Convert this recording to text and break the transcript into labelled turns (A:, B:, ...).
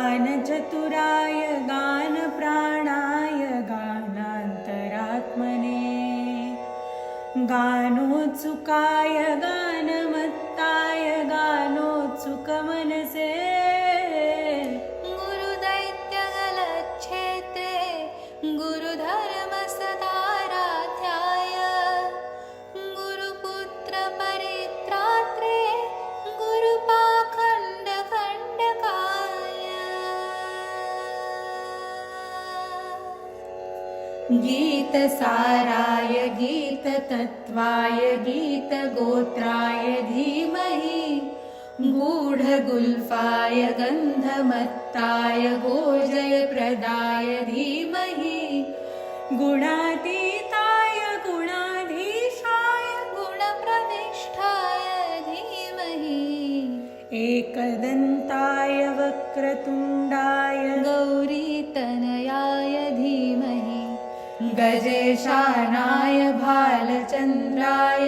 A: गानचतुराय गानप्राणाय गानान्तरात्मने गानोत्सुकाय गानमत्ताय गानोत्सुकमनसे
B: गुरुदैत्यगलच्छेत्रे गुरुधर्मसदाराध्याय गुरुपुत्रपरित्रात्रे गुरुपाखण्डखण्डकाय
A: गीतसाराय गीततत्त्वाय गीतगोत्राय धीमहि गूढगुल्फाय गन्धमत्ताय गोजयप्रदाय धीमहि गुणातीताय गुणाधीशाय
B: गुणप्रविष्टाय धीमहि
A: एकदन्ताय वक्रतुण्डाय
B: गौरीतनयाय धीमहि
A: गजेशानाय भालचन्द्राय